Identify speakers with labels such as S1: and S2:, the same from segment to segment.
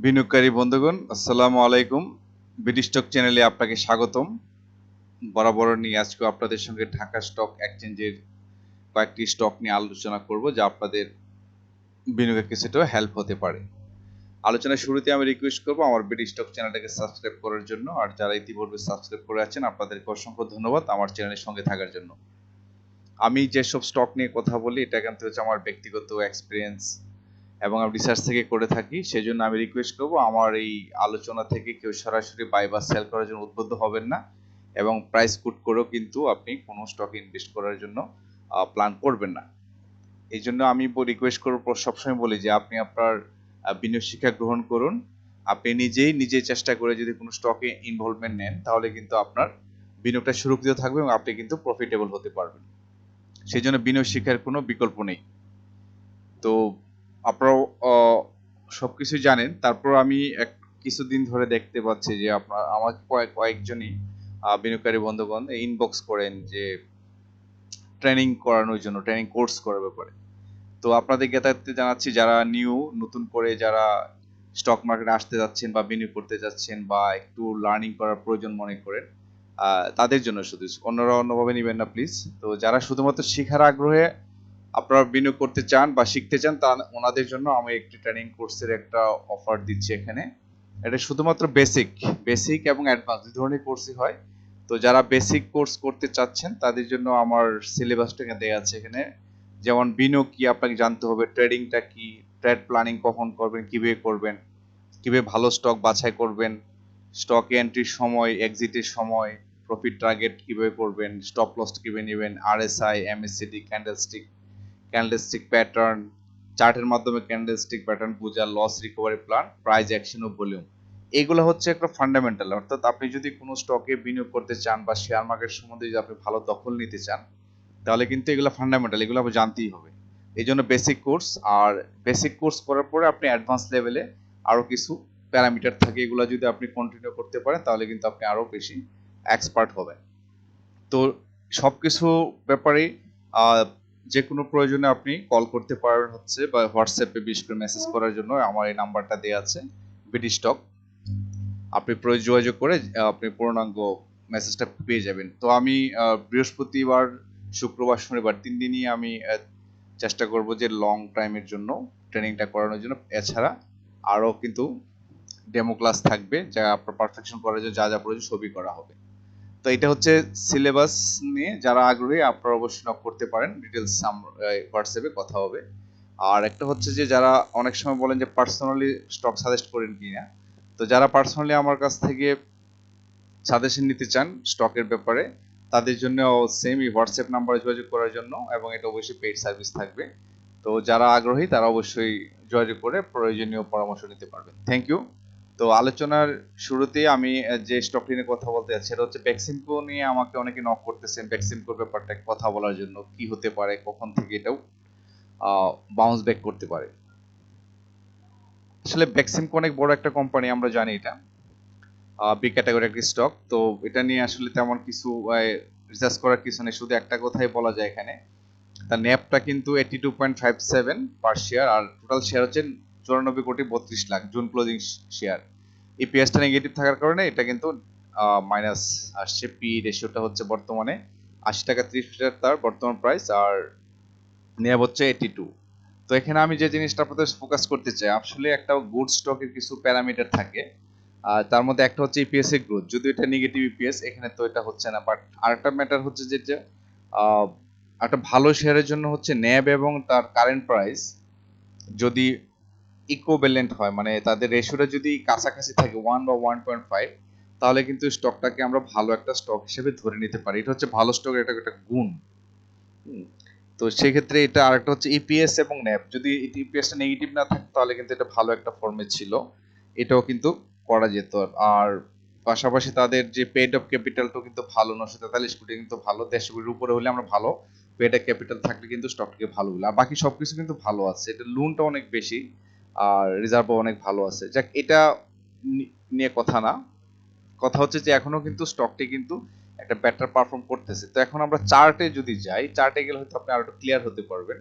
S1: বিনিয়োগকারী বন্ধুগণ, আসসালামু আলাইকুম। বিডি স্টক চ্যানেলে আপনাকে স্বাগতম। বরাবর নিয়ে আজকে আপনাদের সঙ্গে ঢাকা স্টক এক্সচেঞ্জের কয়েকটি স্টক নিয়ে আলোচনা করব, যা আপনাদের বিনিয়োগের কিছুটা হেল্প হতে পারে। আলোচনার শুরুতে আমি রিকোয়েস্ট করব আমার বিডি স্টক চ্যানেলটাকে সাবস্ক্রাইব করার জন্য। আর যারা ইতিপূর্বে সাবস্ক্রাইব করে আছেন, আপনাদেরকে অসংখ্য ধন্যবাদ আমার চ্যানেলের সঙ্গে থাকার জন্য। আমি যেসব স্টক নিয়ে কথা বলি, এটা কিন্তু হচ্ছে আমার ব্যক্তিগত এক্সপিরিয়েন্স এবং আমি রিসার্চ থেকে করে থাকি। সেজন্য আমি রিকোয়েস্ট করব আমার এই আলোচনা থেকে কেউ সরাসরি বাই বা সেল করার জন্য উদ্বুদ্ধ হবেন না, এবং প্রাইস কোট করেও কিন্তু আপনি কোনো স্টকে ইনভেস্ট করার জন্য প্ল্যান করবেন না। এই জন্য আমি রিকোয়েস্ট করব, সবসময় বলি যে আপনি আপনার বিনিয়োগ শিক্ষা গ্রহণ করুন। আপনি নিজেই চেষ্টা করে যদি কোনো স্টকে ইনভলভমেন্ট নেন, তাহলে কিন্তু আপনার বিনিয়োগটা সুরক্ষিত থাকবে এবং আপনি কিন্তু প্রফিটেবল হতে পারবেন। সেই জন্য বিনিয়োগ শিক্ষার কোনো বিকল্প নেই। তো আপনারাও সবকিছু জানেন, তারপর আমি কিছুদিন ধরে দেখতে পাচ্ছি যে আপনার আমাকে কয়েকজনই বিনিয়োগকারী বন্ধুগণ ইনবক্স করেন যে ট্রেনিং করানোর জন্য, ট্রেনিং কোর্স করার ব্যাপারে। তো আপনাদের জ্ঞাতার্থে জানাচ্ছি, যারা নতুন করে যারা স্টক মার্কেটে আসতে যাচ্ছেন বা বিনিয়োগ করতে যাচ্ছেন বা একটু লার্নিং করার প্রয়োজন মনে করেন, তাদের জন্য শুধু, অন্যরা অন্যভাবে নেবেন না প্লিজ। তো যারা শুধুমাত্র শেখার আগ্রহে আপনারা বিনিয়োগ করতে চান বা শিখতে চান, তা ওনাদের জন্য আমি একটি ট্রেনিং কোর্সের একটা অফার দিচ্ছি এখানে। এটা শুধুমাত্র বেসিক এবং অ্যাডভান্স দুই ধরনের কোর্সই হয়। তো যারা বেসিক কোর্স করতে চাচ্ছেন, তাদের জন্য আমার সিলেবাসটা দেওয়া আছে এখানে। যেমন বিনিয়োগ কি আপনাকে জানতে হবে, ট্রেডিংটা কি, ট্রেড প্ল্যানিং কখন করবেন, কিভাবে করবেন, কিভাবে ভালো স্টক বাছাই করবেন, স্টক এন্ট্রির সময়, এক্সিটের সময়, প্রফিট টার্গেট কিভাবে করবেন, স্টপ লস কিভাবে নেবেন, আরএসআই, এমএসসিডি, ক্যান্ডেলস্টিক প্যাটার্ন, চার্টের মাধ্যমে ক্যান্ডেলস্টিক প্যাটার্ন বোঝা, loss recovery plan, price action ও ভলিউম। এগুলো হচ্ছে একটা ফান্ডামেন্টাল। অর্থাৎ আপনি যদি কোনো স্টকে বিনিয়োগ করতে চান বা শেয়ার মার্কেট সম্বন্ধে যদি আপনি ভালো দখল নিতে চান, তাহলে কিন্তু এগুলো ফান্ডামেন্টাল, এগুলো আপনি জানতেই হবে। এই জন্য বেসিক কোর্স। আর বেসিক কোর্স করার পরে আপনি অ্যাডভান্স লেভেলে আরও কিছু প্যারামিটার থাকে, এগুলো যদি আপনি কন্টিনিউ করতে পারেন, তাহলে কিন্তু আপনি আরও বেশি এক্সপার্ট হবেন। তো সবকিছু ব্যাপারে যে কোনো প্রয়োজনে আপনি কল করতে পারেন হচ্ছে, বা হোয়াটসঅ্যাপে বিশেষ করে মেসেজ করার জন্য আমার এই নাম্বারটা দেওয়া আছে, বিডি স্টক। আপনি যোগাযোগ করে আপনি পূর্ণাঙ্গ মেসেজটা পেয়ে যাবেন। তো আমি বৃহস্পতিবার, শুক্রবার, শনিবার 3 দিনই আমি চেষ্টা করব যে লং টাইমের জন্য ট্রেনিংটা করানোর জন্য। এছাড়া আরও কিন্তু ডেমো ক্লাস থাকবে, যা আপনার পারফেকশন করার জন্য যা প্রয়োজন সবই করা হবে। তো এটা হচ্ছে সিলেবাস নিয়ে যারা আগ্রহী, আপনারা অবশ্যই নক করতে পারেন, ডিটেলস হোয়াটসঅ্যাপে কথা হবে। আর একটা হচ্ছে যে যারা অনেক সময় বলেন যে পার্সোনালি স্টক সাজেস্ট করেন কিনা, তো যারা পার্সোনালি আমার কাছ থেকে সাজেশন নিতে চান স্টকের ব্যাপারে, তাদের জন্য সেম হোয়াটসঅ্যাপ নাম্বারে যোগাযোগ করার জন্য, এবং এটা অবশ্যই পেইড সার্ভিস থাকবে। তো যারা আগ্রহী তারা অবশ্যই যোগাযোগ করে প্রয়োজনীয় পরামর্শ নিতে পারবেন। Thank you. তো আলোচনার শুরুতে আমি যে স্টকটি নিয়ে কথা বলতে যাচ্ছি, সেটা হচ্ছে বেক্সিমকো নিয়ে। আমাকে অনেকে নক করতেছেন বেক্সিমকোর ব্যাপারটা কথা বলার জন্য, কি হতে পারে, কখন থেকে এটাও বাউন্স ব্যাক করতে পারে। আসলে বেক্সিমকো অনেক বড় একটা কোম্পানি, আমরা জানি এটা বি ক্যাটাগরি একটি স্টক। তো এটা নিয়ে আসলে তেমন কিছু রিসার্চ করার কিছু নেই, শুধু একটা কথাই বলা যায় এখানে, তার ন্যাপটা কিন্তু 82.57 পার শেয়ার, আর টোটাল শেয়ার হচ্ছে 94,32,00,000 জুন ক্লোজিং শেয়ার। ইপিএসটা নেগেটিভ থাকার কারণে এটা কিন্তু মাইনাস আসছে। পি রেশিওটা হচ্ছে বর্তমানে 80 টাকা 30 পয়সা তার বর্তমান প্রাইস, আর ন্যাব হচ্ছে 82। তো এখানে আমি যে জিনিসটা আপনাদের ফোকাস করতে চাই, আসলে একটা গুড স্টকের কিছু প্যারামিটার থাকে। তার মধ্যে একটা হচ্ছে ইপিএস এর গ্রোথ। যদি এটা নেগেটিভ ইপিএস, এখানে তো এটা হচ্ছে না। বাট আরেকটা ম্যাটার হচ্ছে যে একটা ভালো শেয়ারের জন্য হচ্ছে ন্যাব এবং তার কারেন্ট প্রাইস যদি ইকুইভ্যালেন্ট হয়, মানে তাদের রেশিওটা যদি কাছাকাছি থাকে 1 বা 1.5, তাহলে কিন্তু স্টকটাকে আমরা ভালো একটা স্টক হিসেবে ধরে নিতে পারি। এটা হচ্ছে ভালো স্টকের একটা একটা গুণ। তো সেক্ষেত্রে এটা আরেকটা হচ্ছে ইপিএস এবং ন্যাব, যদি ইপিএসটা নেগেটিভ না থাকতো তাহলে কিন্তু এটা ভালো একটা ফর্মে ছিল, এটাও কিন্তু করা যেত। আর পাশাপাশি তাদের যে পেড অফ ক্যাপিটালটাও কিন্তু ভালো, 943 কোটি কিন্তু ভালো। 150 কোটির উপরে হলে আমরা ভালো, পেড অফ ক্যাপিটাল থাকলে কিন্তু স্টকটাকে ভালো হলো। আর বাকি সবকিছু কিন্তু ভালো আছে, এটা লোনটা অনেক বেশি, আর রিজার্ভও অনেক ভালো আছে। যাক, এটা নিয়ে কথা না, কথা হচ্ছে যে এখনো কিন্তু স্টকটি কিন্তু একটা বেটার পারফর্ম করতেছে। তো এখন আমরা চার্টে যদি যাই, চার্টে গেলে হয়তো আপনি আরো একটু ক্লিয়ার হতে পারবেন।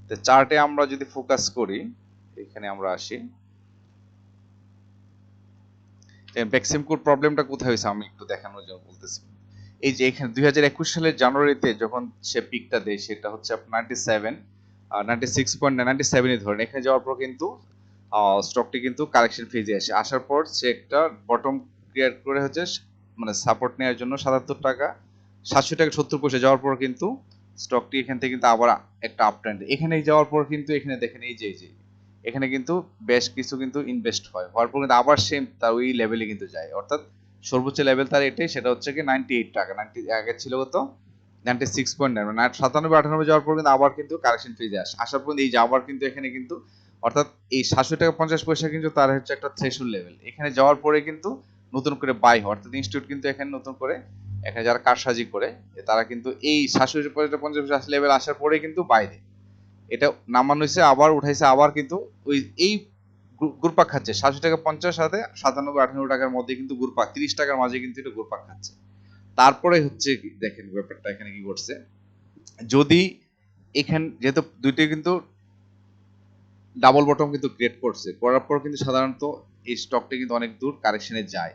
S1: তো চার্টে আমরা যদি ফোকাস করি, এখানে আমরা আসি, বেক্সিমকোর প্রবলেমটা কোথায় হয়েছে আমি একটু দেখানোর জন্য বলতেছি। এই যে এখানে 2021 সালের জানুয়ারিতে যখন সে পিকটা দেয় সেটা হচ্ছে আপনার 97 96.97 ধরেন, এখানে যাওয়ার পর কিন্তু স্টকটি কিন্তু কারেকশন ফেজে আসে, আসার পর সে একটা বটম ক্রিয়েট করে হচ্ছে মানে সাপোর্ট নেওয়ার জন্য 77 টাকা 700 টাকা 70 পয়সা যাওয়ার পর কিন্তু স্টকটি এখান থেকে কিন্তু আবার একটা আপ ট্রেন্ড, এখানে যাওয়ার পর কিন্তু এখানে দেখেন এই যে এখানে কিন্তু বেশ কিছু কিন্তু ইনভেস্ট হয়, হওয়ার পর কিন্তু আবার সেম তার ওই লেভেলে কিন্তু যায়, অর্থাৎ সর্বোচ্চ লেভেল তার এটাই, সেটা হচ্ছে কি 98 টাকা, 90 আগে ছিল কত 96.9, মানে 97 98 যাওয়ার পর কিন্তু আবার কিন্তু কারেকশন ফেজে আসে, আসার পর এই যে আবার কিন্তু এখানে কিন্তু অর্থাৎ এই 700 টাকা 50 পয়সা কিন্তু তার হচ্ছে একটা থ্রেশহোল্ড লেভেল, এখানে যাওয়ার পরে কিন্তু নতুন করে বাই হয়, অর্থাৎ ইনস্টিটিউট কিন্তু এখানে নতুন করে এখানে যারা কারসাজি করে তারা কিন্তু এই 700 50 লেভেল আসার পরে কিন্তু বাই দেয়, এটা নামানো হয়েছে আবার উঠাইছে আবার কিন্তু ওই এই ঘুরপাক খাচ্ছে 700 টাকা 50 সাথে 97 98 টাকার মধ্যে কিন্তু ঘুরপাক 30 টাকার মাঝে কিন্তু এটা ঘুরপাক খাচ্ছে। তারপরে হচ্ছে দেখেন ব্যাপারটা এখানে কি করছে, যদি এখানে যেহেতু দুইটাই কিন্তু ডাবল বটম কিন্তু ক্রিয়েট করছে, করার পর কিন্তু সাধারণত এই স্টকটা কিন্তু অনেক দূর কারেকশনে যায়,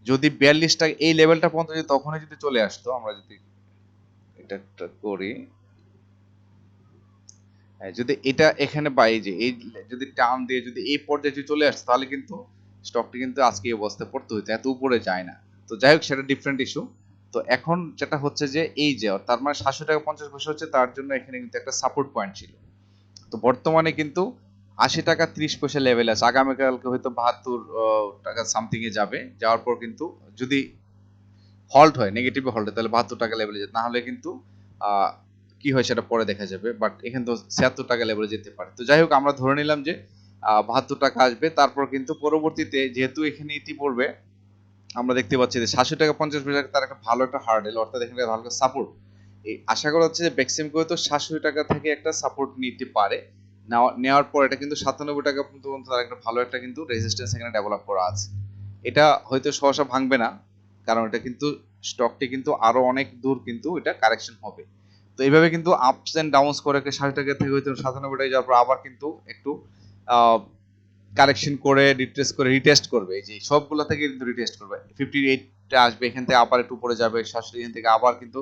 S1: যদি 42 টাকা এই লেভেলটা পর্যন্ত যদি তখনই যদি চলে আসতো, আমরা যদি এটা করি যদি এটা এখানে বাই যে এই যদি টার্ন দিয়ে যদি এই পর্যায়ে যদি চলে আসতো তাহলে কিন্তু স্টকটি কিন্তু আজকে এই অবস্থায় পড়তে হইতো, এত উপরে যায় না। তো যাই হোক সেটা ডিফারেন্ট ইস্যু। তো এখন যেটা হচ্ছে যে এই যে তার মানে 700 টাকা 50 পয়সা হচ্ছে, তার জন্য এখানে কিন্তু একটা সাপোর্ট পয়েন্ট ছিল। তো বর্তমানে কিন্তু 80 টাকা 30 পয়সা লেভেল আছে, আগামীকালকে হয়তো 72 টাকা সামথিং এ যাবে, যাওয়ার পর কিন্তু যদি হল্ট হয় নেগেটিভ হল্ট হয় তাহলে 72 টাকা লেভেলে যেতে, না হলে কিন্তু কি হয় সেটা পরে দেখা যাবে, বাট এখানে তো 76 টাকা লেভেলে যেতে পারে। তো যাই হোক আমরা ধরে নিলাম যে 72 টাকা আসবে, তারপর কিন্তু পরবর্তীতে যেহেতু এখানে ইতি পড়বে আমরা দেখতে পাচ্ছি যে 700 টাকা 50 পয়সা তার একটা ভালো একটা হার্ডেল, অর্থাৎ এখানে ভালো একটা সাপোর্ট, এই আশা করা হচ্ছে যে বেক্সিমকো তো 700 টাকা থেকে একটা সাপোর্ট নিতে পারে, নেওয়ার পর এটা কিন্তু 97 টাকা পর্যন্ত তার একটা ভালো একটা কিন্তু রেজিস্ট্যান্স এখানে ডেভেলপ করা আছে, এটা হয়তো সহসা ভাঙবে না, কারণ এটা কিন্তু স্টকটি কিন্তু আরো অনেক দূর কিন্তু এটা কারেকশন হবে। তো এইভাবে কিন্তু আপস এন্ড ডাউনস করে 60 টাকা থেকে হয়তো 97 টাকা যাওয়ার পর আবার কিন্তু একটু কারেকশন করে রিটেস্ট করবে, এই যে সবগুলো থেকে কিন্তু রিটেস্ট করবে, 58 আসবে, এখান থেকে আবার একটু উপরে যাবে 60, এখান থেকে আবার কিন্তু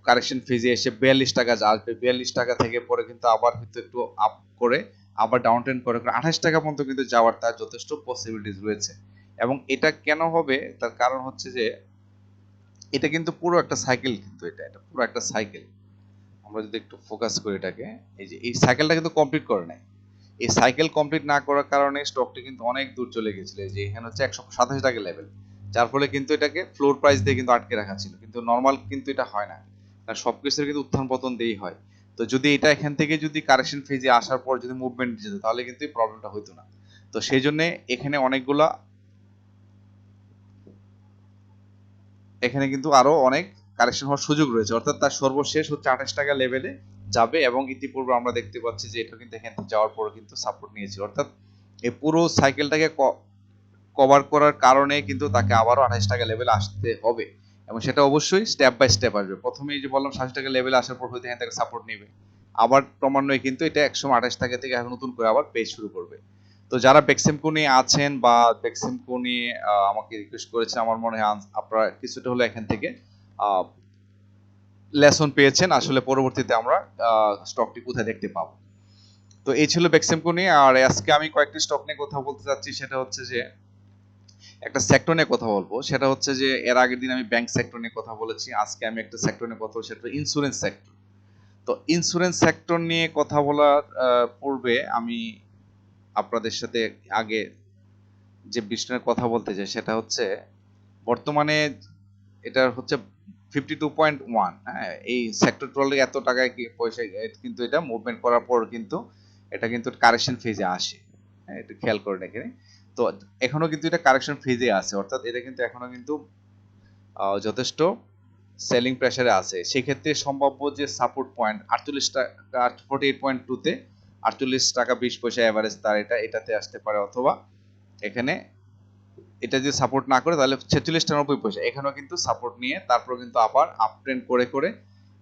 S1: কারেকশন ফেজে এসে 42 টাকা আসবে, 42 টাকা থেকে পরে কিন্তু আবার কিন্তু একটু আপ করে আবার ডাউন ট্রেন্ড করে 28 টাকা পর্যন্ত কিন্তু যাওয়ার তার যথেষ্ট পসিবিলিটিস রয়েছে। এবং এটা কেন হবে তার কারণ হচ্ছে যে এটা কিন্তু পুরো একটা সাইকেল, কিন্তু এটা পুরো একটা সাইকেল, আমরা যদি একটু ফোকাস করি এটাকে, এই যে এই সাইকেলটা কিন্তু কমপ্লিট করে নাই, এই সাইকেল কমপ্লিট না করার কারণে স্টকটি কিন্তু অনেক দূর চলে গেছিল, যে এখানে হচ্ছে 187 টাকা লেভেল, যার ফলে কিন্তু এটাকে ফ্লোর প্রাইস দিয়ে কিন্তু আটকে রাখা ছিল, কিন্তু নর্মাল কিন্তু এটা হয় না, কারণ সবকিছুর কিন্তু উত্থান পতন দিয়েই হয়। তো যদি এটা এখান থেকে যদি কারেকশন ফেজে আসার পর যদি মুভমেন্ট যেত তাহলে কিন্তু এই প্রবলেমটা হতো না। তো সেই জন্য এখানে অনেকগুলা এখানে কিন্তু আরো অনেক কারেকশন হওয়ার সুযোগ রয়েছে, অর্থাৎ তার সর্বশেষ হচ্ছে 28 টাকা লেভেলে যাবে, এবং ইতিপূর্বে আমরা দেখতে পাচ্ছি যে এটা কিন্তু এখান থেকে যাওয়ার পর কিন্তু সাপোর্ট নিয়েছে, অর্থাৎ এই পুরো সাইকেলটাকে কভার করার কারণে কিন্তু তাকে আবারও 28 টাকা লেভেলে আসতে হবে, এবং সেটা অবশ্যই স্টেপ বাই স্টেপ আসবে। প্রথমেই যে বললাম 60 টাকা লেভেলে আসার পর হয়তো এখান থেকে সাপোর্ট নেবে, আবার ক্রমান্বয়ে কিন্তু এটা 128 টাকা থেকে এখন নতুন করে আবার পেজ শুরু করবে। তো যারা বেক্সিমকো নিয়ে আছেন বা বেক্সিমকো নিয়ে আমাকে রিকোয়েস্ট করেছেন, আমার মনে হয় আপনারা কিছুটা হলে এখান থেকে লেসন পেয়েছেন, আসলে পরবর্তীতে আমরা স্টকটি কোথায় দেখতে পাবো। তো এই ছিল বেক্সিমকো নিয়ে, আর আজকে আমি কয়েকটি স্টক নিয়ে কথা বলতে চাচ্ছি, সেটা হচ্ছে যে একটা সেক্টর নিয়ে কথা বলবো, সেটা হচ্ছে যে এর আগের দিন আমি ব্যাংক সেক্টর নিয়ে কথা বলেছি, আজকে আমি একটা সেক্টর নিয়ে কথা বলবো, সেটা ইন্স্যুরেন্স সেক্টর। তো ইন্স্যুরেন্স সেক্টর নিয়ে কথা বলার পূর্বে আমি আপনাদের সাথে আগে যে বিষয়ের কথা বলতে চাই সেটা হচ্ছে বর্তমানে এটার হচ্ছে 52.1, হ্যাঁ, এই সেক্টর ট্রলে এত টাকায় কি পয়সা কিন্তু এটা মুভমেন্ট করার পর কিন্তু এটা কিন্তু কারেকশন ফেজে আসে, হ্যাঁ, একটু খেয়াল করে দেখেন। তো এখনো কিন্তু এটা কারেকশন ফেজে আছে, অর্থাৎ এটা কিন্তু এখনো কিন্তু যথেষ্ট সেলিং প্রেসারে আছে, সেক্ষেত্রে সম্ভাব্য যে সাপোর্ট পয়েন্ট 48 টাকা 48.2 তে 48 টাকা 20 পয়সা এভারেজ তার এটাতে আসতে পারে, অথবা এখানে এটা যদি সাপোর্ট না করে তাহলে 46 টা 90 পয়সা এখানেও কিন্তু সাপোর্ট নিয়ে তারপর কিন্তু আবার আপ ট্রেন্ড করে করে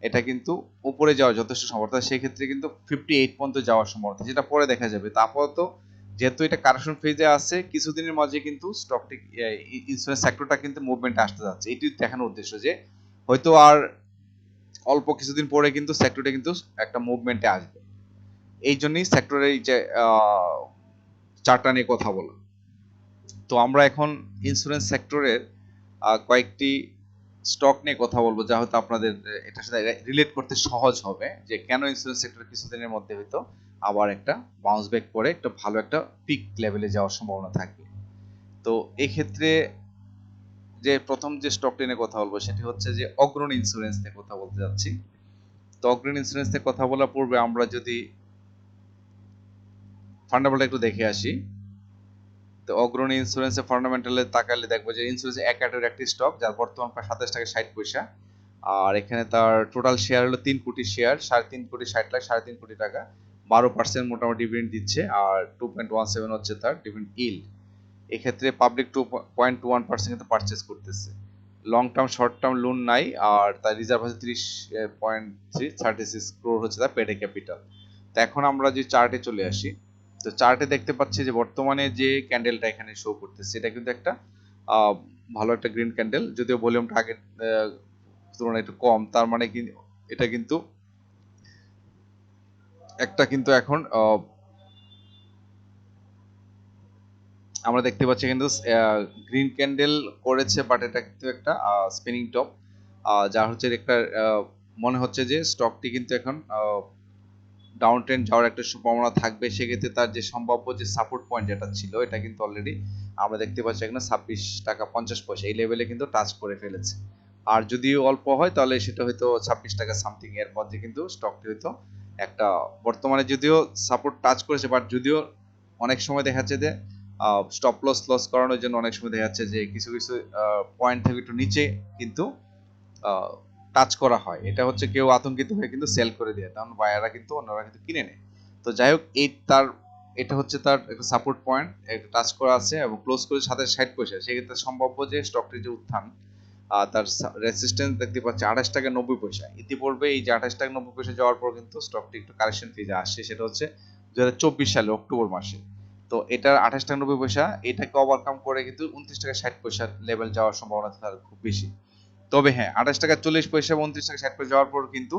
S1: এটা কিন্তু উপরে যাওয়ার যথেষ্ট সম্ভাবনা, সেই ক্ষেত্রে কিন্তু 58 পর্যন্ত যাওয়ার সম্ভাবনা, যেটা পরে দেখা যাবে। তা আপাতত যেহেতু এটা কারেকশন ফেজে আছে, কিছুদিনের মাঝে কিন্তু স্টকটি ইন্স্যুরেন্স সেক্টরটা কিন্তু মুভমেন্টে আসতে যাচ্ছে। এটি দেখানোর উদ্দেশ্য যে হয়তো আর অল্প কিছুদিন পরে কিন্তু সেক্টরটা কিন্তু একটা মুভমেন্টে আসবে। এই জন্যই সেক্টরের যে চার্টটা নিয়ে কথা বলা। তো আমরা এখন ইন্স্যুরেন্স সেক্টরের কয়েকটি স্টক নিয়ে কথা বলবো, যা হয়তো আপনাদের এটার সাথে রিলেট করতে সহজ হবে, যে কেন ইন্স্যুরেন্স সেক্টর কিছুদিনের মধ্যে হয়তো আবার একটা বাউন্স ব্যাক করে একটা ভালো একটা পিক লেভেলে যাওয়ার সম্ভাবনা থাকবে। তো এই ক্ষেত্রে যে প্রথম যে স্টকটি নিয়ে কথা বলবো সেটি হচ্ছে যে অগ্রণী ইন্স্যুরেন্স নিয়ে কথা বলতে যাচ্ছি। তো অগ্রণী ইন্স্যুরেন্স নিয়ে কথা বলার পূর্বে আমরা যদি ফান্ডামেন্টাল একটু দেখে আসি, তো অগ্রণী ইন্স্যুরেন্সের ফান্ডামেন্টালে তাকালে দেখবো যে ইন্স্যুরেন্স এক ক্যাটাগরির একটি স্টক, যার বর্তমান প্রায় 27 টাকা 60 পয়সা। আর এখানে তার টোটাল শেয়ার হলো 3 কোটি শেয়ার, 3.5 কোটি 60 লাখ, 3.5 কোটি টাকা, 12% মোটামুটি ডিভিডেন্ড দিচ্ছে, আর 2.17 হচ্ছে তার ডিভিডেন্ড ইল্ড। এক্ষেত্রে পাবলিক 2.1% কিন্তু পারচেস করতেছে। Long term short term loan নাই, আর তার রিজার্ভ আছে 30.36 ক্রোর হচ্ছে তার পেডে ক্যাপিটাল। তো এখন আমরা যে চার্টে চলে আসি, তো চার্টে দেখতে পাচ্ছি যে বর্তমানে যে ক্যান্ডেলটা এখানে শো করতেছে এটা কিন্তু একটা ভালো একটা গ্রিন ক্যান্ডেল, যদিও ভলিউমটা আগের তুলনায় একটু কম, তার মানে কি এটা কিন্তু একটা কিন্তু এখন আমরা দেখতে পাচ্ছি কিন্তু গ্রিন ক্যান্ডেল করেছে, বাট এটা কিন্তু একটা স্পিনিং টপ, যা হচ্ছে একটা মনে হচ্ছে যে স্টকটি কিন্তু এখন ডাউন ট্রেন্ড যাওয়ার একটা সম্ভাবনা থাকবে। সেক্ষেত্রে তার যে সম্ভাব্য যে সাপোর্ট পয়েন্ট যেটা ছিল এটা কিন্তু অলরেডি আমরা দেখতে পাচ্ছি এখানে 26 টাকা 50 পয়সা এই লেভেলে কিন্তু টাচ করে ফেলেছে। আর যদি অল্প হয় তাহলে সেটা হয়তো 26 টাকা সামথিং এর মধ্যে কিন্তু স্টকটি হয়তো একটা বর্তমানে যদিও সাপোর্ট টাচ করেছে, বাট যদিও অনেক সময় দেখা যাচ্ছে যে স্টপ লস করানোর জন্য অনেক সময় দেখা যাচ্ছে যে কিছু কিছু পয়েন্ট থেকে একটু নিচে কিন্তু টাচ করা হয়। এটা হচ্ছে কেউ আতঙ্কিত হয়ে কিন্তু সেল করে দেয়, তখন বায়াররা কিন্তু অন্যরা কিন্তু কিনে নেয়। তো যাই হোক, এটা হচ্ছে তার একটা সাপোর্ট পয়েন্ট, একটা টাচ করা আছে এবং ক্লোজ করে 27.60 পয়সা। সেক্ষেত্রে সম্ভাব্য যে স্টকটির যে উত্থান, তার রেসিস্ট্যান্স দেখতে পাচ্ছি 28 টাকা 90 পয়সা। ইতিপূর্বে এই যে 28 টাকা 90 পয়সা যাওয়ার পর কিন্তু স্টকটি একটু কারেকশন ফেজে আসছে, সেটা হচ্ছে 2024 সালে অক্টোবর মাসে। তো এটার 28 টাকা 90 পয়সা এটাকে ওভারকাম করে কিন্তু 29 টাকা 60 পয়সার লেভেল যাওয়ার সম্ভাবনা তার খুব বেশি। তবে হ্যাঁ, 28 টাকা 40 পয়সা এবং 29 টাকা 60 পয়সা যাওয়ার পর কিন্তু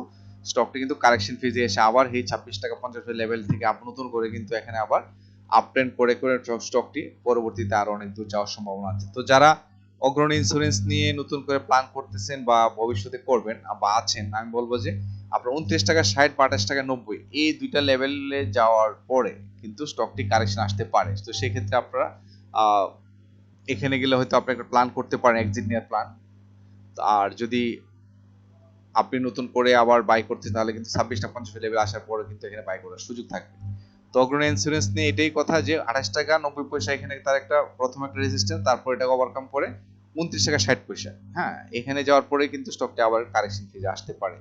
S1: স্টকটি কিন্তু কারেকশন ফেজে এসে আবার এই 26 টাকা 50 লেভেল থেকে নতুন করে কিন্তু এখানে আবার আপ ট্রেন্ড করে স্টকটি পরবর্তীতে আরো অনেক দূর যাওয়ার সম্ভাবনা আছে। তো যারা অগ্রণী ইন্স্যুরেন্স নিয়ে নতুন করে প্ল্যান করতেছেন বা ভবিষ্যতে করবেন বা আছেন, আমি বলবো যে আপনার 29 টাকা 60 বা 28 টাকা 90 এই দুইটা লেভেলে যাওয়ার পরে কিন্তু স্টকটি কারেকশন আসতে পারে। তো সেক্ষেত্রে আপনারা এখানে গেলে হয়তো আপনি একটা প্ল্যান করতে পারেন, এক্সিট নেওয়ার প্ল্যান। আর যদি আপনি নতুন করে আবার বাই করতে তাহলে কিন্তু 26 টাকা 50 লেভেল আসার পরে কিন্তু এখানে বাই করার সুযোগ থাকবে। তো অগ্রণী ইন্স্যুরেন্স নিয়ে এটাই কথা যে 28 টাকা 90 পয়সা এখানে তার একটা প্রথম একটা রেজিস্ট্যান্স, তারপর এটাকে ওভারকাম করে 29 টাকা 60 পয়সা, হ্যাঁ, এখানে যাওয়ার পরে কিন্তু স্টকটা আবার কারেকশন ফেজে আসতে পারে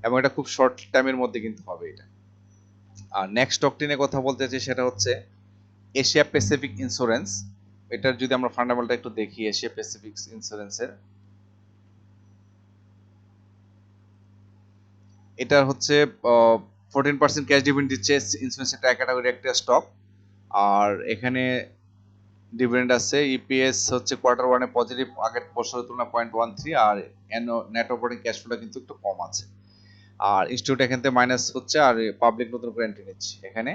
S1: এবং এটা খুব শর্ট টাইমের মধ্যে কিন্তু হবে এটা। আর নেক্সট স্টকটি নিয়ে কথা বলতে চাই সেটা হচ্ছে এশিয়া প্যাসিফিক ইন্স্যুরেন্স। এটার যদি আমরা ফান্ডামেন্টাল একটু দেখি, এশিয়া প্যাসিফিক ইন্স্যুরেন্সের এটা হচ্ছে 14% ক্যাশ ডিভিডেন্ড দিচ্ছে, ইন্স্যুরেন্স একটা ক্যাটাগরি একটা স্টক। আর এখানে ডিভিডেন্ড আছে, ইপিএস হচ্ছে কোয়ার্টার ওয়ানে পজিটিভ, আগের বছরের তুলনায় 0.13, আর নেট অপারেটিং ক্যাশ ফ্লো কিন্তু একটু কম আছে। আর ইনস্টিটিউট এখান থেকে মাইনাস হচ্ছে, আর পাবলিক নতুন করে এন্ট্রি নিচ্ছে এখানে।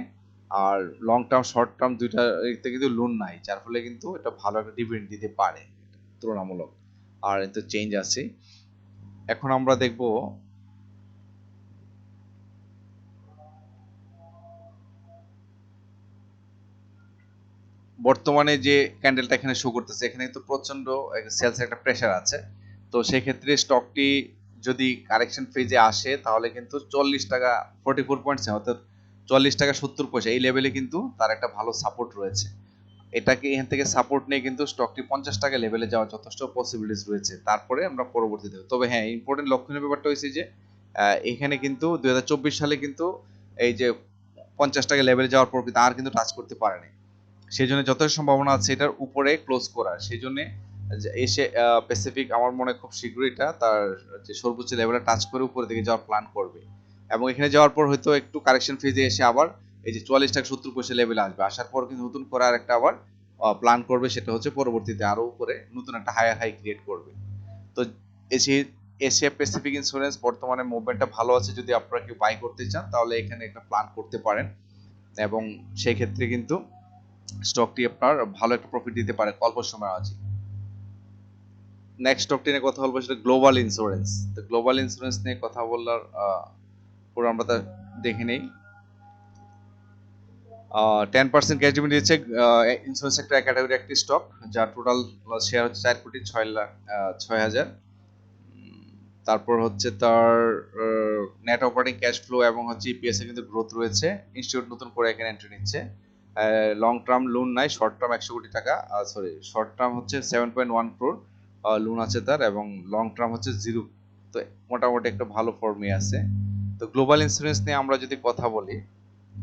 S1: আর লং টার্ম শর্ট টার্ম দুইটা কিন্তু লোন নাই, যার ফলে কিন্তু এটা ভালো একটা ডিভিডেন্ড দিতে পারে তুলনামূলক, আর কিন্তু চেঞ্জ আছে। এখন আমরা দেখব বর্তমানে যে ক্যান্ডেলটা এখানে শো করতেছে, এখানে কিন্তু প্রচন্ড সেলস একটা প্রেসার আছে। তো সেই ক্ষেত্রে স্টকটি যদি কারেকশন ফেজে আসে তাহলে কিন্তু 40 টাকা 44 পয়েন্ট অর্থাৎ 40 টাকা 70 পয়সা এই লেভেলে কিন্তু তার একটা ভালো সাপোর্ট রয়েছে। এটাকে এখান থেকে সাপোর্ট নিয়ে কিন্তু স্টকটি 50 টাকা লেভেলে যাওয়ার যথেষ্ট পসিবিলিটিস রয়েছে, তারপরে আমরা পরবর্তীতে। তবে হ্যাঁ, ইম্পর্টেন্ট লক্ষণীয় ব্যাপারটা হয়েছে যে এখানে কিন্তু 2024 সালে কিন্তু এই যে 50 টাকা লেভেলে যাওয়ার পর কিন্তু আর কিন্তু টাচ করতে পারেনি। সেই জন্য যত সম্ভাবনা আছে এটার উপরে ক্লোজ করার। সেই জন্য এসে প্যাসিফিক আমার মনে খুব শীঘ্রই এটা তার যে সর্বোচ্চ লেভেলে টাচ করে উপরে দিকে যাওয়ার প্ল্যান করবে এবং এখানে যাওয়ার পর হয়তো একটু কারেকশন ফেজে এসে আবার এই যে 44 টাকা 70 পয়সা লেভেলে আসবে, আসার পর কিন্তু নতুন করে আর একটা আবার প্ল্যান করবে, সেটা হচ্ছে পরবর্তীতে আরো উপরে নতুন একটা হায়ার হাই ক্রিয়েট করবে। তো এশিয়া প্যাসিফিক ইন্স্যুরেন্স বর্তমানে মুভমেন্টটা ভালো আছে, যদি আপনারা কেউ বাই করতে চান তাহলে এখানে একটা প্ল্যান করতে পারেন, এবং সেই ক্ষেত্রে কিন্তু স্টকটি আপনার ভালো একটা প্রফিট দিতে পারে অল্প সময় আছে। নেক্সট স্টকটি নিয়ে কথা বলবো, সেটা গ্লোবাল ইন্স্যুরেন্স। তো গ্লোবাল ইন্স্যুরেন্স নিয়ে কথা বলার পুরো আমরা তা দেখে নেই। 10% ক্যাশ ডিভিডেন্ড দিয়েছে। ইন্স্যুরেন্স সেক্টর ক্যাটাগরি একটি স্টক, যার টোটাল শেয়ার হচ্ছে 4,06,00,000। তারপর হচ্ছে তার নেট অপারেটিং ক্যাশ ফ্লো এবং হচ্ছে ইপিএস এ কিন্তু গ্রোথ রয়েছে। ইনস্টিটিউট নতুন করে এখানে এন্ট্রি নিচ্ছে। লং টার্ম লোন নাই, শর্ট টার্ম 100 কোটি টাকা, সরি শর্ট টার্ম হচ্ছে 7.1 crore লোন আছে তার, এবং লং টার্ম হচ্ছে 0। তো মোটামুটি একটা ভালো ফর্মে আছে। তো গ্লোবাল ইন্স্যুরেন্স নিয়ে আমরা যদি কথা বলি,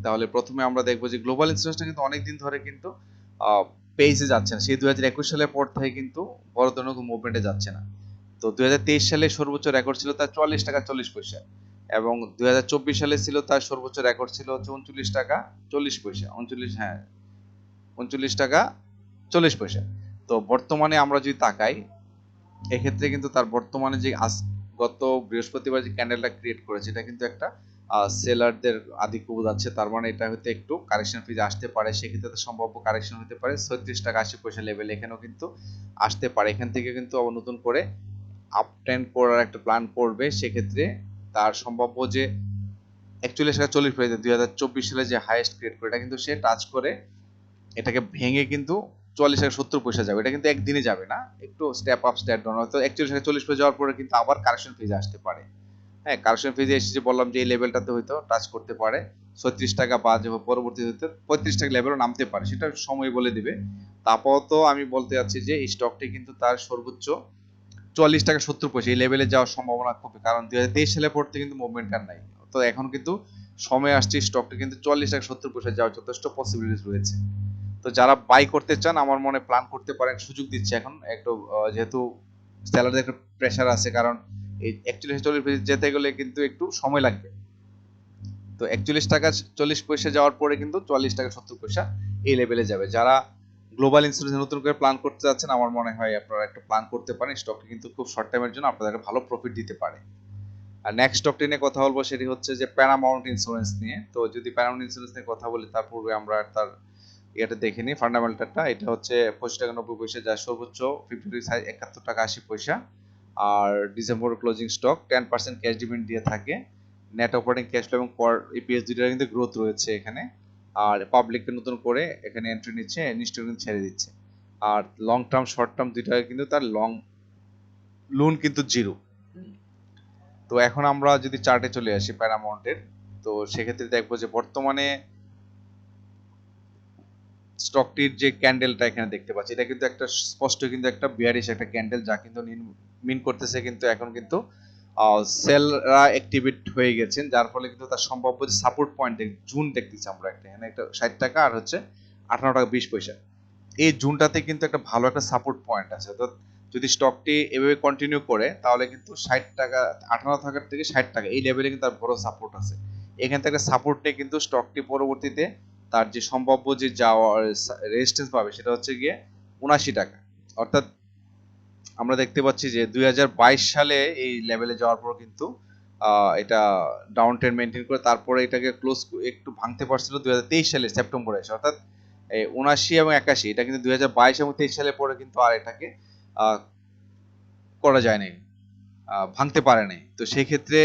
S1: তাহলে প্রথমে আমরা দেখবো যে গ্লোবাল ইন্স্যুরেন্সটা কিন্তু অনেকদিন ধরে কিন্তু পেজে যাচ্ছে না। সেই 2021 সালের পর থেকে কিন্তু বড় ধরনের মুভমেন্টে যাচ্ছে না। তো 2023 সালে সর্বোচ্চ রেকর্ড ছিল তার 44 টাকা 40 পয়সা, এবং 2024 সালে ছিল তার সর্বোচ্চ রেকর্ড ছিল হচ্ছে 39 টাকা 40 পয়সা, 39, হ্যাঁ 39 টাকা 40 পয়সা। তো বর্তমানে আমরা যদি তাকাই, এক্ষেত্রে কিন্তু তার বর্তমানে যে গত বৃহস্পতিবার যে ক্যান্ডেলটা ক্রিয়েট করেছে, এটা কিন্তু একটা সেলারদের আধিক্য বোঝাচ্ছে। তার মানে এটা হয়তো একটু কারেকশন ফিজ আসতে পারে, সেক্ষেত্রে তো সম্ভাব্য কারেকশন হতে পারে 36 টাকা 80 পয়সা লেভেল, এখানেও কিন্তু আসতে পারে। এখান থেকে কিন্তু আবার নতুন করে আপট্রেন্ড করার একটা প্ল্যান করবে, সেক্ষেত্রে তার সম্ভাব্য যে 41 টাকা 40 পয়সা 2024 সালে যে হাইয়েস্ট ক্রিয়েট করে, এটা কিন্তু সে টাচ করে এটাকে ভেঙে কিন্তু 44 টাকা 70 পয়সা যাবে। এটা কিন্তু একদিনে যাবে না, একটু স্টেপ আপ স্টেপ ডাউন, হয়তো 41 টাকা 40 পয়সা যাওয়ার পরে কিন্তু আবার কারেকশন ফেজে আসতে পারে। হ্যাঁ, কারেকশন ফেজে এসে যে বললাম যে এই লেভেলটাতে হয়তো টাচ করতে পারে 36 টাকা, বা যে পরবর্তীতে 35 টাকা লেভেলও নামতে পারে, সেটা সময় বলে দিবে। আপাতত আমি বলতে যাচ্ছি যে এই স্টকটি কিন্তু তার সর্বোচ্চ 44 টাকা 70 পয়সা এই লেভেলে যাওয়ার সম্ভাবনা খুবই, কারণ 2023 সালের পর থেকে কিন্তু মুভমেন্ট আর নাই। তো এখন কিন্তু সময় আসছে স্টকটা কিন্তু 44 টাকা 70 পয়সা যাওয়ার যথেষ্ট পসিবিলিটি রয়েছে। তো যারা বাই করতে চান আমার মনে প্ল্যান করতে পারেন, সুযোগ দিচ্ছে এখন একটু, যেহেতু স্যালারির একটা প্রেশার আছে, কারণ এই 41-40 যেতে গেলে কিন্তু একটু সময় লাগবে। তো 41 টাকা 40 পয়সা যাওয়ার পরে কিন্তু 44 টাকা 70 পয়সা এই লেভেলে যাবে। যারা গ্লোবাল ইন্স্যুরেন্স নতুন করে প্ল্যান করতে যাচ্ছেন, আমার মনে হয় আপনারা একটা প্ল্যান করতে পারেন, স্টকটি কিন্তু খুব শর্ট টাইমের জন্য আপনাদের ভালো প্রফিট দিতে পারে। আর নেক্সট স্টকটি নিয়ে কথা বলবো, সেটি হচ্ছে যে প্যারামাউন্ট ইন্স্যুরেন্স নিয়ে। তো যদি প্যারামাউন্ট ইন্স্যুরেন্স নিয়ে কথা বলি, তার পূর্বে আমরা তার এটা দেখে নিই ফান্ডামেন্টালটা। এটা হচ্ছে 25 টাকা 90 পয়সা, যার সর্বোচ্চ 52 সাইজ 71 টাকা 80 পয়সা। আর December closing stock 10% cash dividend দিয়ে থাকে। নেট অপারেটিং ক্যাশ ফ্লো এবং কর ইপিএস দুইটার কিন্তু গ্রোথ রয়েছে এখানে। আর পাবলিককে নতুন করে এখানে এন্ট্রি নিচ্ছে, ইনস্টিটিউট কিন্তু ছেড়ে দিচ্ছে। আর লং টার্ম শর্ট টার্ম দুইটাই কিন্তু তার লং লোন কিন্তু 0। তো এখন আমরা যদি চার্টে চলে আসি প্যারামাউন্টের, তো সেক্ষেত্রে দেখবো যে বর্তমানে স্টকটির যে ক্যান্ডেলটা এখানে দেখতে পাচ্ছি, এটা কিন্তু একটা স্পষ্ট কিন্তু একটা বিয়ারিশ একটা ক্যান্ডেল, যা কিন্তু মিন করতেছে কিন্তু এখন কিন্তু সেলরা অ্যাক্টিভেট হয়ে গেছেন, যার ফলে কিন্তু তার সম্ভাব্য যে সাপোর্ট পয়েন্ট জুন দেখতেছি আমরা একটা, এখানে একটা 60 টাকা আর হচ্ছে 18 টাকা 20 পয়সা। এই জুনটাতে কিন্তু একটা ভালো একটা সাপোর্ট পয়েন্ট আছে। অর্থাৎ যদি স্টকটি এভাবে কন্টিনিউ করে, তাহলে কিন্তু 60 টাকা 18 টাকার থেকে 60 টাকা এই লেভেলে কিন্তু তার বড় সাপোর্ট আছে। এখান থেকে সাপোর্ট নিয়ে কিন্তু স্টকটি পরবর্তীতে তার যে সম্ভাব্য যে যাওয়ার রেজিস্ট্যান্স পাবে, সেটা হচ্ছে গিয়ে 79 টাকা। অর্থাৎ আমরা দেখতে পাচ্ছি যে 2022 সালে এই লেভেলে যাওয়ার পর কিন্তু এটা ডাউন ট্রেন্ড মেনটেন করে তারপরে এটাকে ক্লোজ একটু ভাঙতে পারছিল 2023 সালে সেপ্টেম্বরে এসে। অর্থাৎ 79 এবং 81 এটা কিন্তু 2022 এবং 23 সালের পরে কিন্তু আর এটাকে করা যায় নাই, ভাঙতে পারে নাই। তো সেই ক্ষেত্রে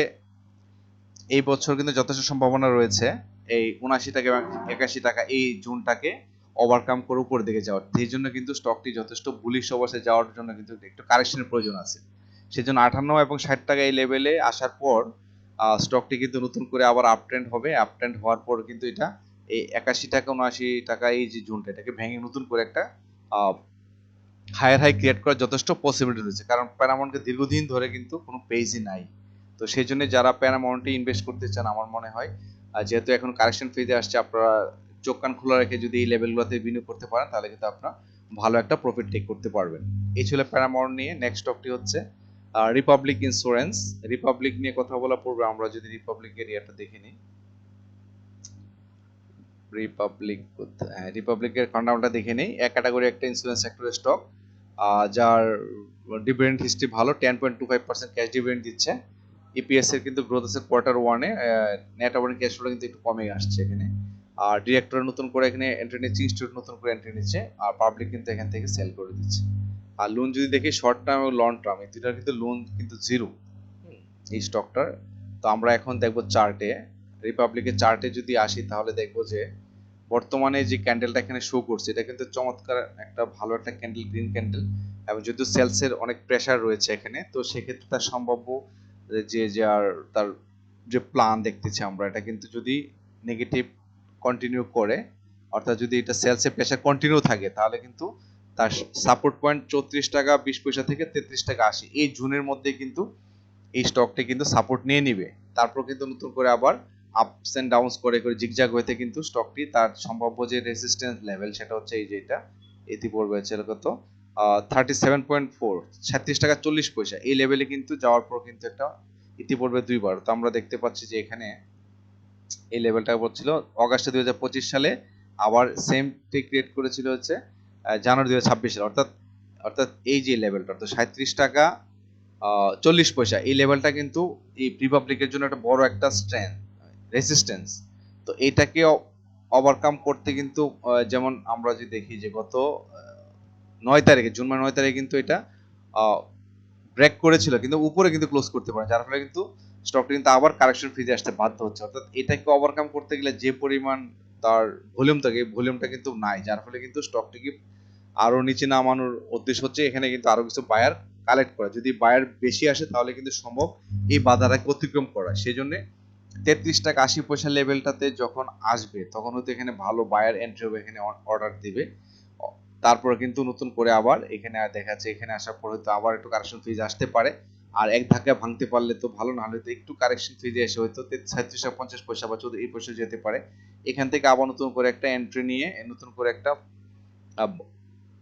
S1: এই বছর কিন্তু যথেষ্ট সম্ভাবনা রয়েছে এই 79 টাকা এবং 81 টাকা এই জুনটাকে ওভারকাম করে উপর দিকে যাওয়ার। সেই জন্য কিন্তু স্টকটি যথেষ্ট বুলিশ অবস্থায় যাওয়ার জন্য কিন্তু একটু কারেকশনের প্রয়োজন আছে। সেজন্য 58 এবং 60 টাকা এই লেভেলে আসার পর স্টকটি কিন্তু নতুন করে আবার আপট্রেন্ড হবে। আপট্রেন্ড হওয়ার পর কিন্তু এটা এই 81 টাকা 79 টাকা এই যে জোনটা, এটাকে ভেঙে নতুন করে একটা হায়ার হাই ক্রিয়েট করার যথেষ্ট পসিবিলিটি রয়েছে, কারণ প্যারামাউন্টকে দীর্ঘদিন ধরে কিন্তু কোনো পেজই নাই। তো সেই জন্য যারা প্যারামাউন্টে ইনভেস্ট করতে চান, আমার মনে হয় যেহেতু এখন কারেকশন ফেজে আসছে, আপনারা চোখ কান খোলা রেখে যদি এই লেভেলগুলোতে বিনিয়োগ করতে পারেন, তাহলে কিন্তু আপনারা ভালো একটা প্রফিট টেক করতে পারবেন। এই ছিল প্যারামাউন্ট নিয়ে। নেক্সট স্টকটি হচ্ছে রিপাবলিক ইন্স্যুরেন্স। রিপাবলিক নিয়ে কথা বলার পূর্বে আমরা যদি রিপাবলিকের ইয়াটা দেখে নিই, রিপাবলিক, হ্যাঁ রিপাবলিকের ফান্ডামেন্টাল দেখে নেই। এক ক্যাটাগরি একটা ইন্স্যুরেন্স সেক্টরের স্টক, যার ডিভিডেন্ড হিস্ট্রি ভালো, 10.25% ক্যাশ ডিভিডেন্ড দিচ্ছে। ইপিএস এর কিন্তু গ্রোথ আছে কোয়ার্টার ওয়ানে, নেট অপারেটিং ক্যাশ ফ্লো কিন্তু একটু কমে আসছে এখানে। আর ডিরেক্টর নতুন করে এখানে এন্ট্রি নিচ্ছে, ইনস্টিটিউট নতুন করে এন্ট্রি নিচ্ছে, আর পাবলিক কিন্তু এখান থেকে সেল করে দিচ্ছে। আর লোন যদি দেখি শর্ট টার্ম এবং লং টার্ম, এই দুটার কিন্তু লোন কিন্তু জিরো এই স্টকটার। তো আমরা এখন দেখবো চার্টে, রিপাবলিকের চার্টে যদি আসি তাহলে দেখবো যে বর্তমানে যে ক্যান্ডেলটা এখানে শো করছে এটা কিন্তু চমৎকার একটা ভালো একটা ক্যান্ডেল, গ্রিন ক্যান্ডেল, এবং যদিও সেলসের অনেক প্রেসার রয়েছে এখানে, তো সেক্ষেত্রে তার সম্ভাব্য যে আর তার যে প্ল্যান দেখতেছি আমরা, এটা কিন্তু যদি নেগেটিভ কন্টিনিউ করে, অর্থাৎ যদি এটা সেলসের প্রেসার কন্টিনিউ থাকে, তাহলে কিন্তু তার সাপোর্ট পয়েন্ট 34 টাকা 20 পয়সা থেকে 33 টাকা 80, এই জুনের মধ্যে কিন্তু এই স্টকটা কিন্তু সাপোর্ট নিয়ে নিবে। তারপর কিন্তু নতুন করে আবার আপস এন্ড ডাউনস করে করে জিগজাগ হইতে কিন্তু স্টকটি তার সম্ভাব্য যে রেজিস্ট্যান্স লেভেল, সেটা হচ্ছে এই যে এটা এটি পড়বে হচ্ছে কত 37.4, 36 টাকা 40 পয়সা, এই লেভেলে কিন্তু যাওয়ার পর কিন্তু একটা ইতি পড়বে দুইবার। তো আমরা দেখতে পাচ্ছি যে এখানে এই লেভেলটা পড়ছিল অগাস্টে 2025 সালে, আবার সেম টি ক্রিয়েট করেছিল হচ্ছে জানুয়ারি 2026 সালে, অর্থাৎ অর্থাৎ এই যে লেভেলটা, অর্থাৎ 37 টাকা 40 পয়সা, এই লেভেলটা কিন্তু এই রিপাবলিকের জন্য একটা বড় একটা স্ট্রেংথ, রেজিস্ট্যান্স। তো এইটাকে ওভারকাম করতে কিন্তু যেমন আমরা যদি দেখি যে গত 9 তারিখে, জুন মাসের 9 তারিখে কিন্তু এটা ব্রেক করেছিল, কিন্তু উপরে কিন্তু ক্লোজ করতে পারে, যার ফলে কিন্তু স্টকটা কিন্তু আবার কারেকশন ফেজে আসতে বাধ্য হচ্ছে। অর্থাৎ এটাকে ওভারকাম করতে গেলে যে পরিমাণ তার ভলিউম থাকে, এই ভলিউমটা কিন্তু নাই, যার ফলে কিন্তু স্টকটিকে আরো নিচে নামানোর উদ্দেশ্য হচ্ছে এখানে কিন্তু আরো কিছু বায়ার কালেক্ট করা। যদি বায়ার বেশি আসে তাহলে কিন্তু সম্ভব এই বাধাটাকে অতিক্রম করা। সেই জন্য 33 টাকা 80 পয়সা লেভেলটাতে যখন আসবে, তখন হয়তো এখানে ভালো বায়ার এন্ট্রি হবে, এখানে অর্ডার দিবে। তারপর কিন্তু নতুন করে আবার এখানে দেখা যাচ্ছে, এখানে আসার পর হয়তো আবার একটু কারেকশন ফেজ আসতে পারে। আর এক ধাক্কায় ভাঙতে পারলে তো ভালো, না হলে তো একটু কারেকশন ফেজে এসে হয়তো 37 টাকা 50 পয়সা বা 34 পয়সা যেতে পারে। এখান থেকে আবার নতুন করে একটা এন্ট্রি নিয়ে নতুন করে একটা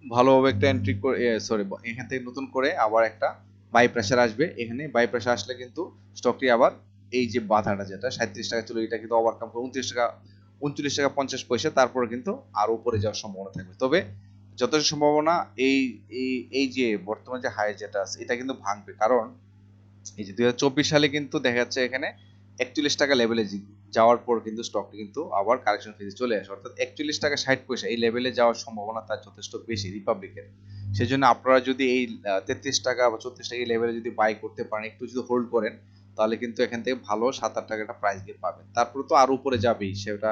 S1: ভালোভাবে একটা এন্ট্রি করে, সরি, এখান থেকে নতুন করে আবার একটা বাই প্রেসার আসবে। এখানে বাই প্রেসার আসলে কিন্তু স্টকটি আবার এই যে বাধাটা, যেটা 37 টাকা ছিল, এটা কিন্তু ওভারকাম করে 29 টাকা 50 পয়সা, তারপরে কিন্তু আরো উপরে যাওয়ার সম্ভাবনা থাকবে। তবে যথেষ্ট সম্ভাবনা এই এই এই যে বর্তমান যে হাই যেটা আছে, এটা কিন্তু ভাঙবে, কারণ এই যে 2024 সালে কিন্তু দেখা যাচ্ছে এখানে 41 টাকা লেভেলে যাওয়ার পর কিন্তু স্টকটি কিন্তু আবার কারেকশন ফেজে চলে আসে, অর্থাৎ 41 টাকা 60 পয়সা এই লেভেলে যাওয়ার সম্ভাবনা তার যথেষ্ট বেশি রিপাবলিকের। সেজন্য আপনারা যদি এই 33 টাকা বা 34 টাকা এই লেভেলে যদি বাই করতে পারেন, একটু যদি হোল্ড করেন, তাহলে কিন্তু এখান থেকে ভালো 7-8 টাকা একটা প্রাইস গিয়ে পাবেন। তারপরে তো আরো উপরে যাবেই, সেটা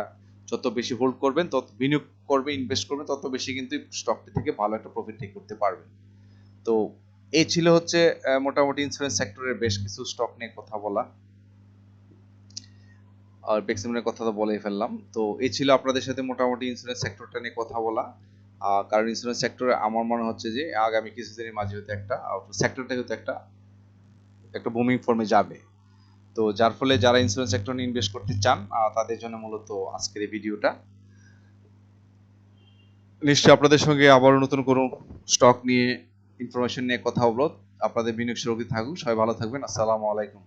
S1: যত বেশি হোল্ড করবেন, তত বিনিয়োগ করবে, ইনভেস্ট করবেন, তত বেশি কিন্তু স্টকটি থেকে ভালো একটা প্রফিট টেক করতে পারবেন। তো এই ছিল হচ্ছে মোটামুটি ইন্স্যুরেন্স সেক্টরের বেশ কিছু স্টক নিয়ে কথা বলা, আর বেক্সিমনের কথা তো বলেই ফেললাম। তো এই ছিল আপনাদের সাথে মোটামুটি ইন্স্যুরেন্স সেক্টরটা নিয়ে কথা বলা। কারণ ইন্স্যুরেন্স সেক্টরে আমার মনে হচ্ছে যে আগামী কিছুদিনের মাঝে হয়তো একটা সেক্টরটা হয়তো একটা একটা বুমিং ফর্মে যাবে। তো যার ফলে যারা ইন্স্যুরেন্স সেক্টর নিয়ে ইনভেস্ট করতে চান, তাদের জন্য মূলত আজকের এই ভিডিওটা। নিশ্চয়ই আপনাদের সঙ্গে আবারও নতুন কোনো স্টক নিয়ে ইনফরমেশন নিয়ে কথা বলবো। আপনাদের বিনিয়োগ সুরক্ষিত থাকুক, সবাই ভালো থাকবেন। আসসালামু আলাইকুম।